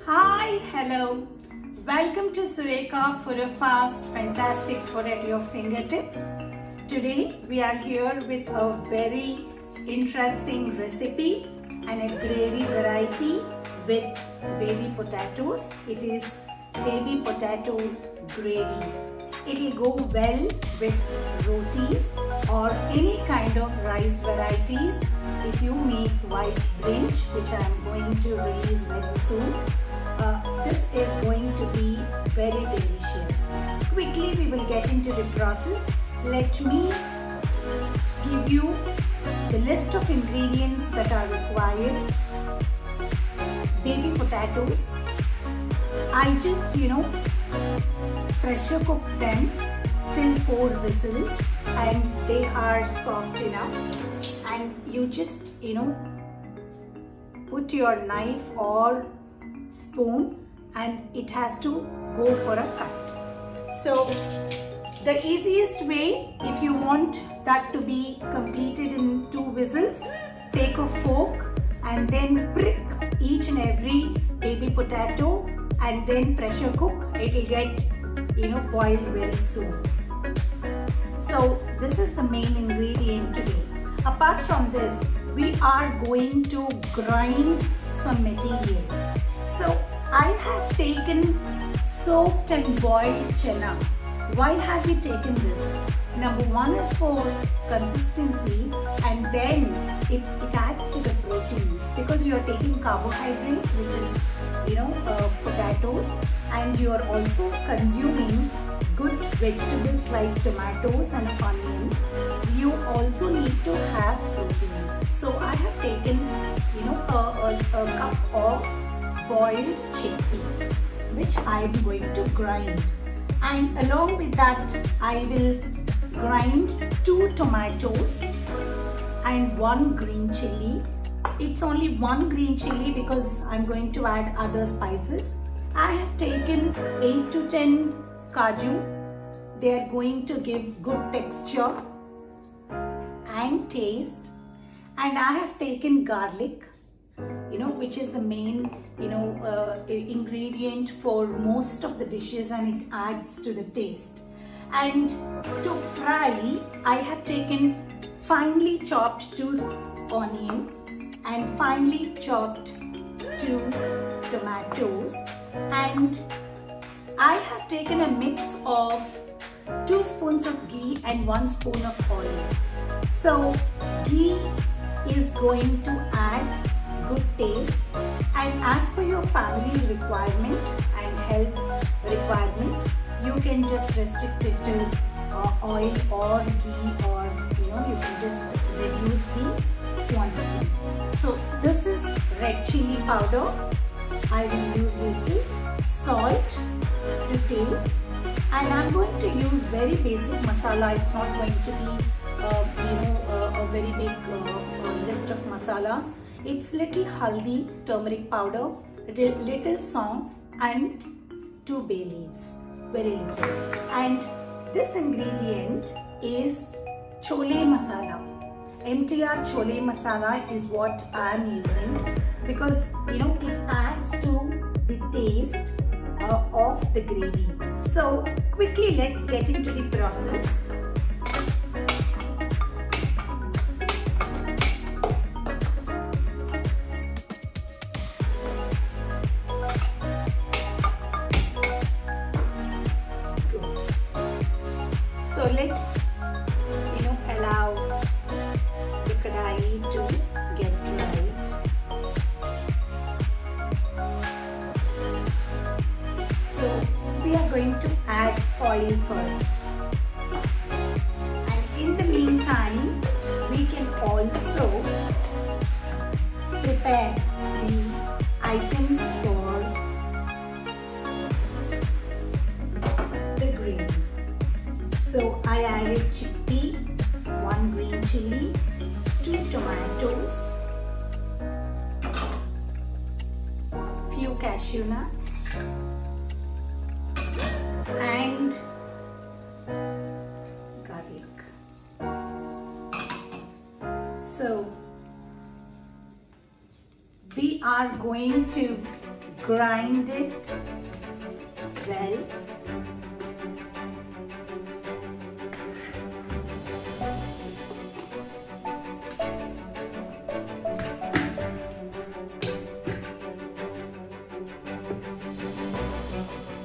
Hi, hello. Welcome to Sureka for a fast, fantastic food at your fingertips. Today we are here with a very interesting recipe and a gravy variety with baby potatoes. It is baby potato gravy. It will go well with rotis or any kind of rice varieties. If you make white brinch, which I am going to release very soon, this is going to be very delicious. Quickly we will get into the process. Let me give you the list of ingredients that are required. Baby potatoes. I just pressure cook them till 4 whistles and they are soft enough, and you just put your knife or spoon and it has to go for a cut. So the easiest way, if you want that to be completed in 2 whistles, take a fork and then prick each and every baby potato and then pressure cook. It will get boiled very soon. So this is the main ingredient today. Apart from this, we are going to grind some material. So I have taken soaked and boiled chana. Why have we taken this? Number one is for consistency, and then it adds to the proteins, because you are taking carbohydrates, which is potatoes, and you are also consuming good vegetables like tomatoes and onion. You also need to have proteins. So I have taken a cup of boiled chickpea, which I am going to grind, and along with that I will grind 2 tomatoes and 1 green chili. It's only 1 green chili because I'm going to add other spices. I have taken 8 to 10 kaju. They are going to give good texture and taste. And I have taken garlic, which is the main ingredient for most of the dishes, and it adds to the taste. And to fry, I have taken finely chopped 2 onion and finely chopped 2 tomatoes, and I have taken a mix of 2 spoons of ghee and 1 spoon of oil. So ghee is going to add good taste, and as per your family's requirement and health requirements, you can just restrict it to oil or ghee, or you can just reduce the quantity. So this is red chili powder. I will use little salt to taste, and I'm going to use very basic masala. It's not going to be a very big list of masalas. It's little haldi, turmeric powder, little saunf and 2 bay leaves, very little. And this ingredient is chole masala. MTR chole masala is what I am using, because it adds to the taste of the gravy. So quickly let's get into the process. So let's allow the kadai to get right. So we are going to add oil first, and in the meantime we can also prepare the items for the gravy. So I added chickpea, 1 green chili, 2 tomatoes, few cashew nuts, and garlic. So we are going to grind it well.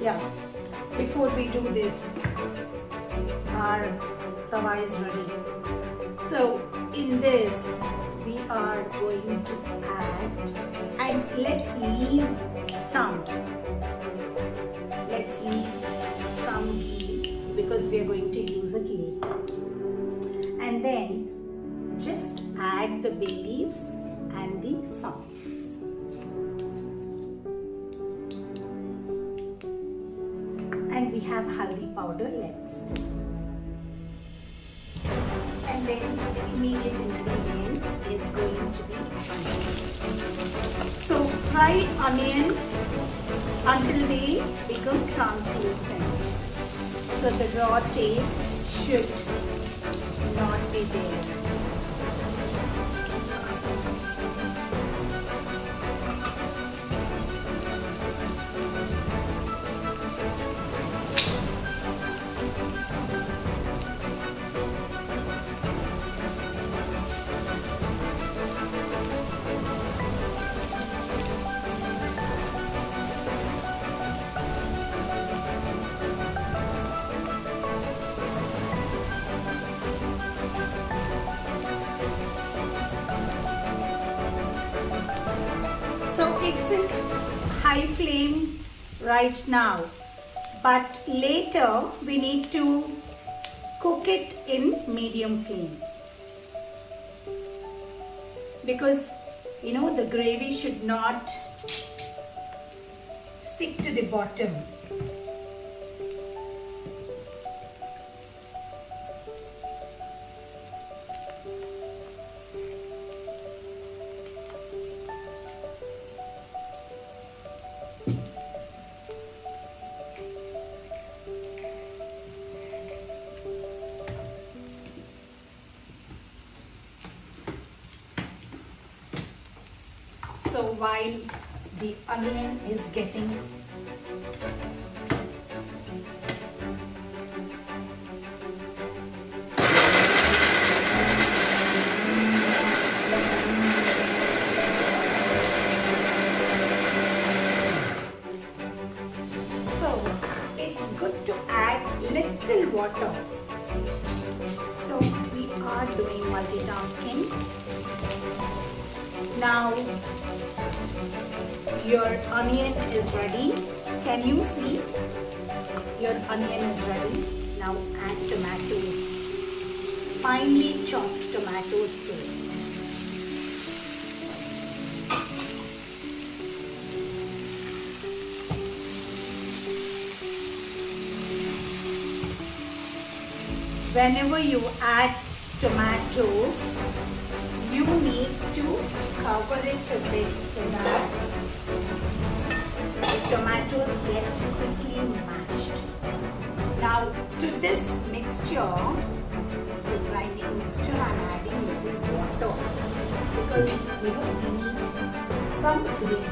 Yeah, before we do this, our tawa is ready. So in this we are going to add, and let's leave some ghee because we are going to use it later. And then just add the bay leaves and the saff. And we have haldi powder next. And then the immediate ingredient is going to be onion. So fry onion until they become translucent. So the raw taste should not be there. So it's in high flame right now, but later we need to cook it in medium flame, because you know the gravy should not stick to the bottom. So while the onion is getting it's good to add little water. So we are doing multitasking. Now your onion is ready. Can you see? Your onion is ready. Now add tomatoes. Finely chopped tomatoes to it. Whenever you add tomatoes, you need to cover it a bit so that the tomatoes get quickly mashed. Now to this mixture, the grinding mixture, I am adding a little water because we need some gravy.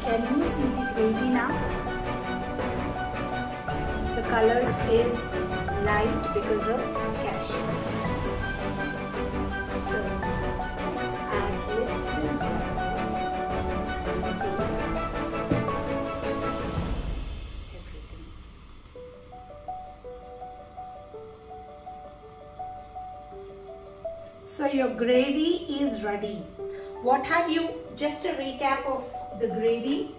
Can you see the gravy now? The color is light because of cashew. So let's add little everything. So your gravy is ready. What have you? Just a recap of the gravy.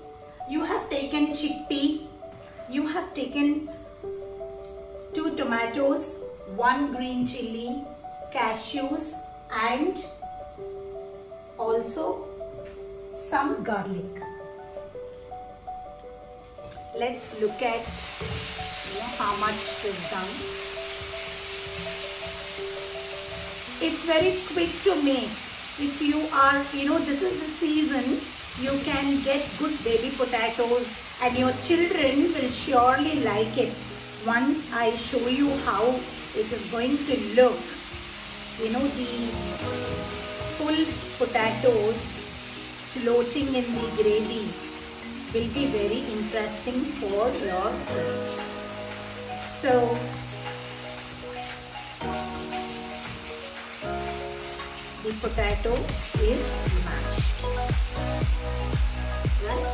You have taken chickpea, you have taken 2 tomatoes, 1 green chilli, cashews, and also some garlic. Let's look at how much is done. It's very quick to make. If you are, this is the season, you can get good baby potatoes, and your children will surely like it once I show you how it is going to look. You know, the full potatoes floating in the gravy will be very interesting for your kids. So the potato is mashed, right?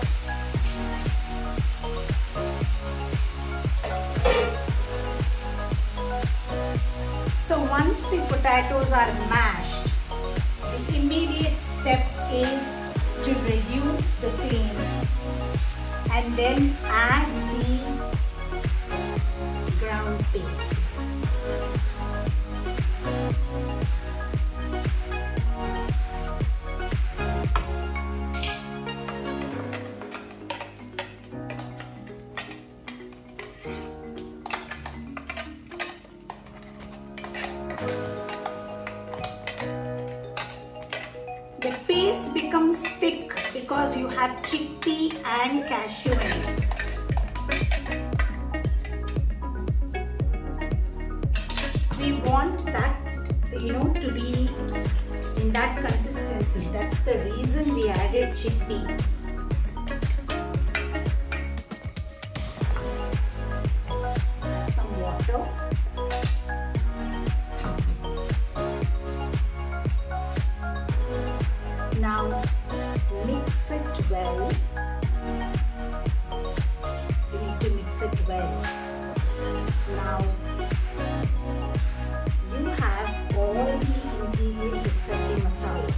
So once the potatoes are mashed, the immediate step is to reduce the flame and then add the ground paste. The paste becomes thick because you have chickpea and cashew in it. We want that, you know, to be in that consistency. That's the reason we added chickpea. Some water. Now mix it well. You need to mix it well. Now you have all the ingredients except the masala,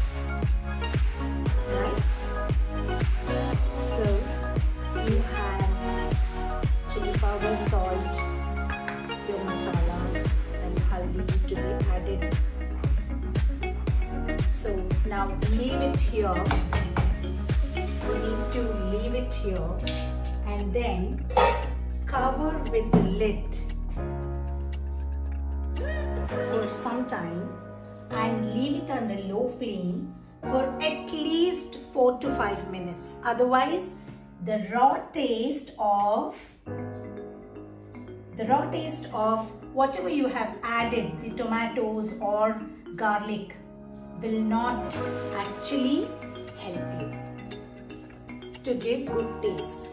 right? So you have chili powder, salt, your masala and haldi to be added. So now leave it here. We need to leave it here and then cover with the lid for some time and leave it on a low flame for at least 4 to 5 minutes. Otherwise, the raw taste of whatever you have added, the tomatoes or garlic, will not actually help you to give good taste.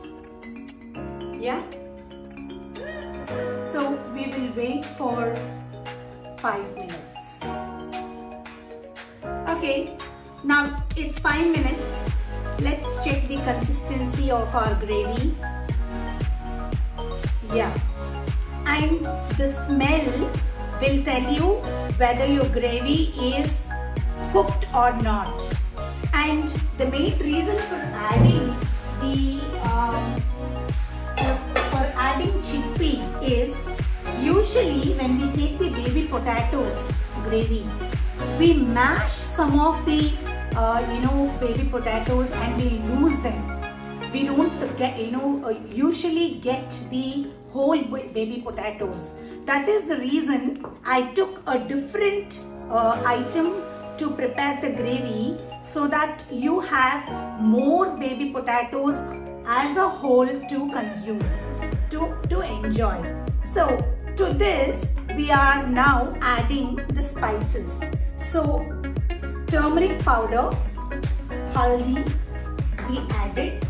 Yeah? So we will wait for 5 minutes. Okay, now it's 5 minutes. Let's check the consistency of our gravy. Yeah, and the smell will tell you whether your gravy is cooked or not. And the main reason for adding chickpea is usually when we take the baby potatoes gravy, we mash some of the baby potatoes and we lose them. We don't get, usually get the whole baby potatoes. That is the reason I took a different item to prepare the gravy so that you have more baby potatoes as a whole to consume, to enjoy. So to this we are now adding the spices. So turmeric powder, haldi we added.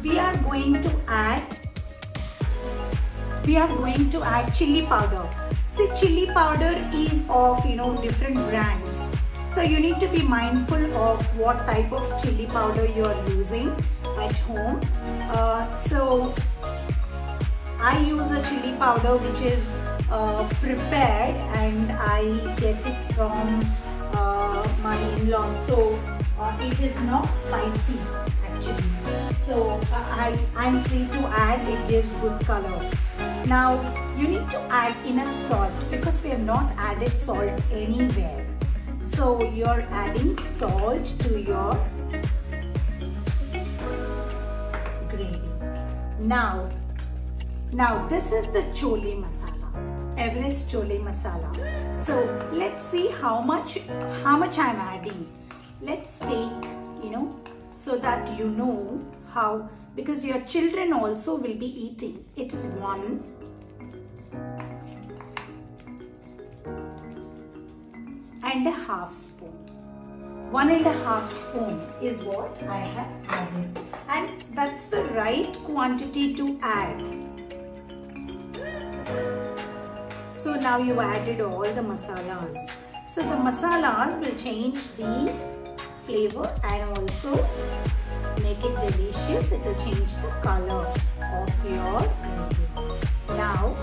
We are going to add chili powder. See, chili powder is of different brands, so you need to be mindful of what type of chili powder you are using at home. So I use a chili powder which is prepared and I get it from my in-laws, so it is not spicy actually. So I'm free to add, it gives good color. Now you need to add enough salt because we have not added salt anywhere. So you're adding salt to your gravy. Now this is the chole masala, Everest chole masala. So let's see how much I'm adding. Let's take so that you know how, because your children also will be eating. It is 1.5 spoon. 1.5 spoon is what I have added, and that's the right quantity to add. So now you added all the masalas. So the masalas will change the flavor and also make it delicious. It will change the color of your gravy. Now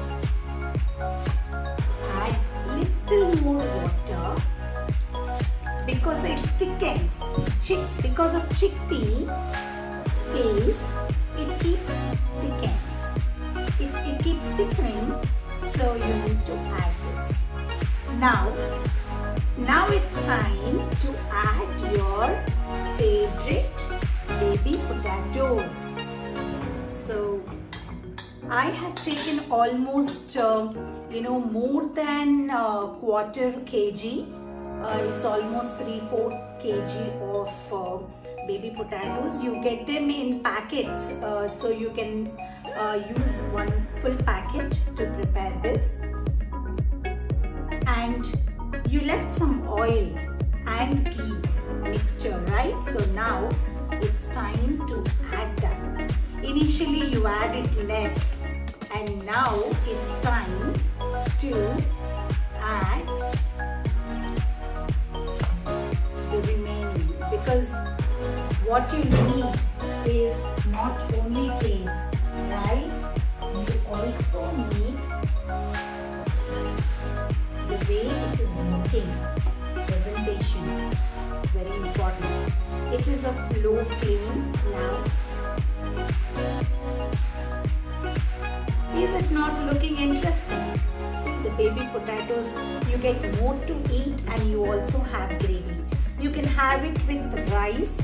add little more water because it thickens. Because of chickpea paste, it keeps thickening. So you need to add this. Now it's time to add your favorite baby potatoes. So I have taken almost more than 1/4 kg. It's almost 3/4 kg of baby potatoes. You get them in packets, so you can use one full packet to prepare this. And you left some oil and ghee mixture, right? So now it's time to add that. Initially you added less, and now it's time to add the remaining, because what you need is not only taste, right? You also need the way it is looking, presentation, very important. It is of low flame now. Is it not looking interesting? See the baby potatoes, you get more to eat and you also have gravy. You can have it with rice,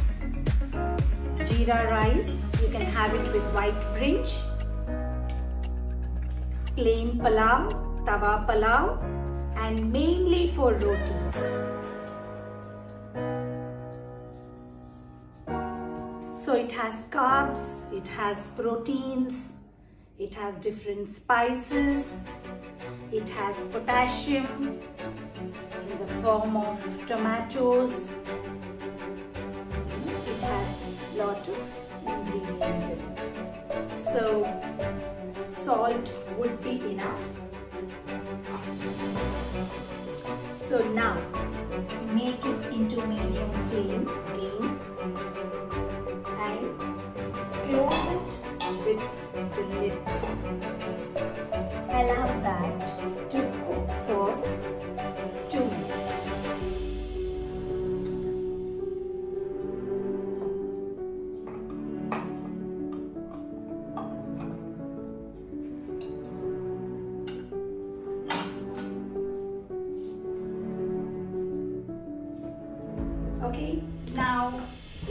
jeera rice. You can have it with white brinj, plain pulao, tawa pulao, and mainly for rotis. So it has carbs, it has proteins, it has different spices, it has potassium in the form of tomatoes. It has a lot of ingredients in it. So salt would be enough. So now make it into medium flame again and close it with the lid. Allow that to cook for 2 minutes. Okay, now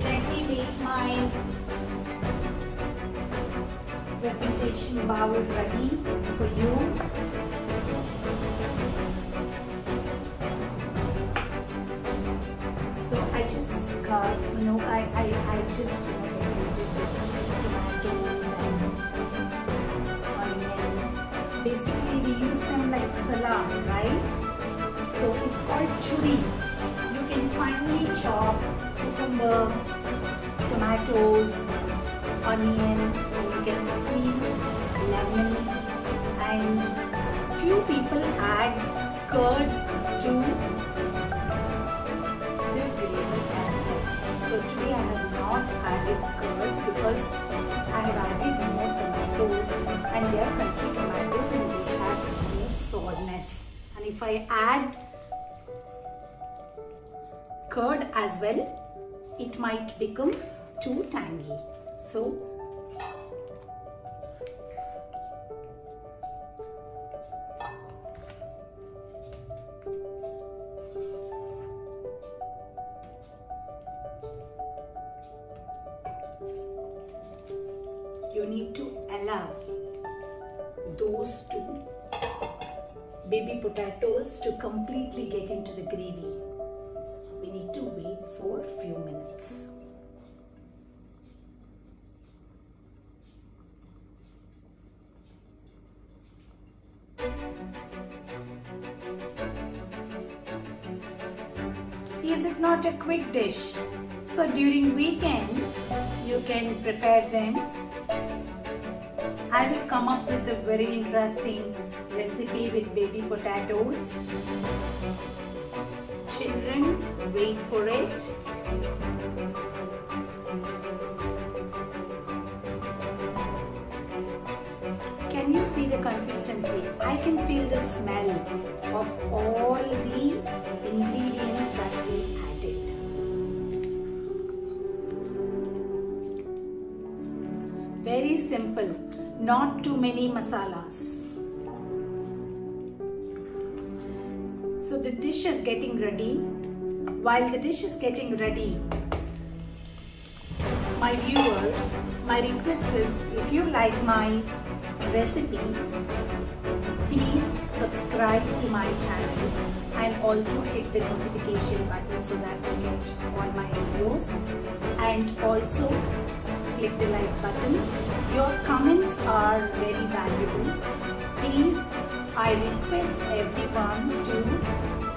let me make my presentation bowl ready for you. So I just I just tomatoes and onion. Basically we use them like salad, right? So it's called churi. You can finely chop cucumber, tomatoes, onion, and you can squeeze lemon, and few people add curd to this gravy as well. So today I have not added curd because I have added more tomatoes, and they are country tomatoes and they have more sourness. And if I add curd as well, it might become too tangy. So you need to allow those two baby potatoes to completely get into the gravy. We need to wait for a few minutes. is it not a quick dish? So during weekends, you can prepare them. I will come up with a very interesting recipe with baby potatoes. Children, wait for it. Can you see the consistency? I can feel the smell of all the ingredients that we added. Very simple, not too many masalas. So the dish is getting ready. While the dish is getting ready, my viewers, my request is, if you like my recipe, please subscribe to my channel and also hit the notification button so that you get all my videos, and also click the like button. Your comments are very valuable. Please, I request everyone to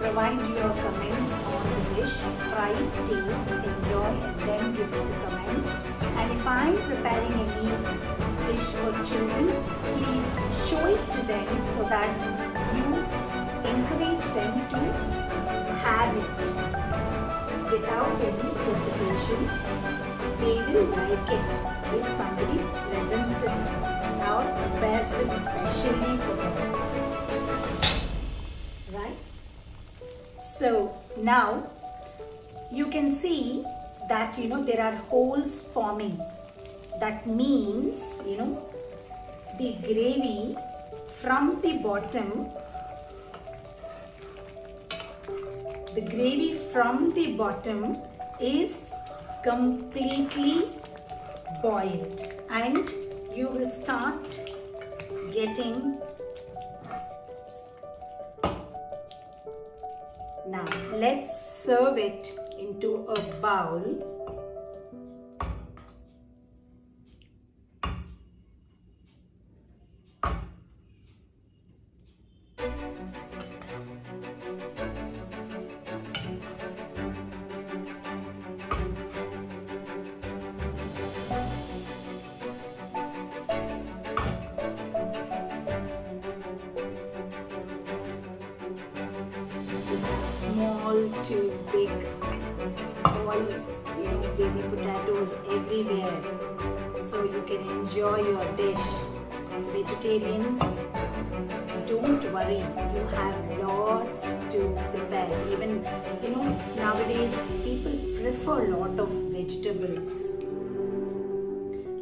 provide your comments on the dish, try, taste, enjoy, and then give me the comments. And if I am preparing any dish for children, please show it to them so that you encourage them to have it without any hesitation. They will like it if somebody presents it or prepares it especially for them. Right? So now you can see that there are holes forming. That means the gravy from the bottom, is completely boiled, and you will start getting. Now let's serve it into a bowl. Small to big, all baby potatoes everywhere, so you can enjoy your dish. Vegetarians, don't worry, you have lots to prepare. Even nowadays people prefer a lot of vegetables.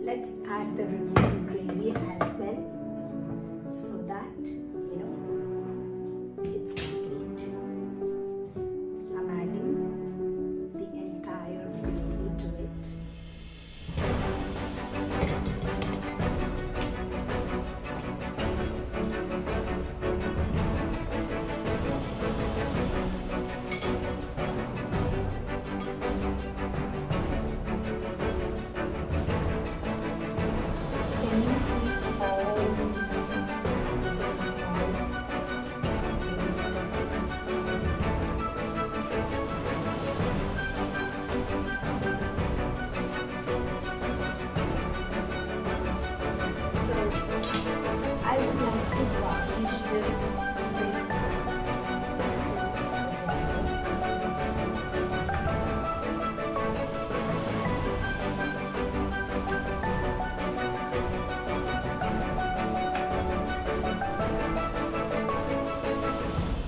Let's add the remaining gravy as well, so that it's complete. I'm adding the entire gravy to it. I would like to garnish this with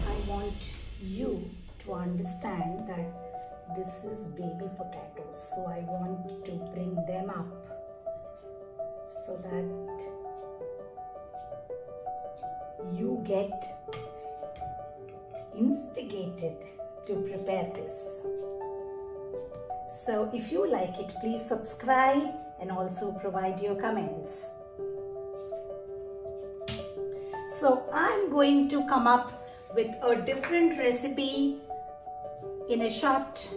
I want you to understand that this is baby potatoes, so I want to bring them up so that you get instigated to prepare this. So if you like it, please subscribe and also provide your comments. So I'm going to come up with a different recipe in a short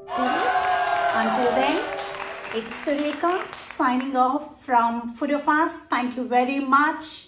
period. Until then, it's Surekha signing off from Food of Us. Thank you very much.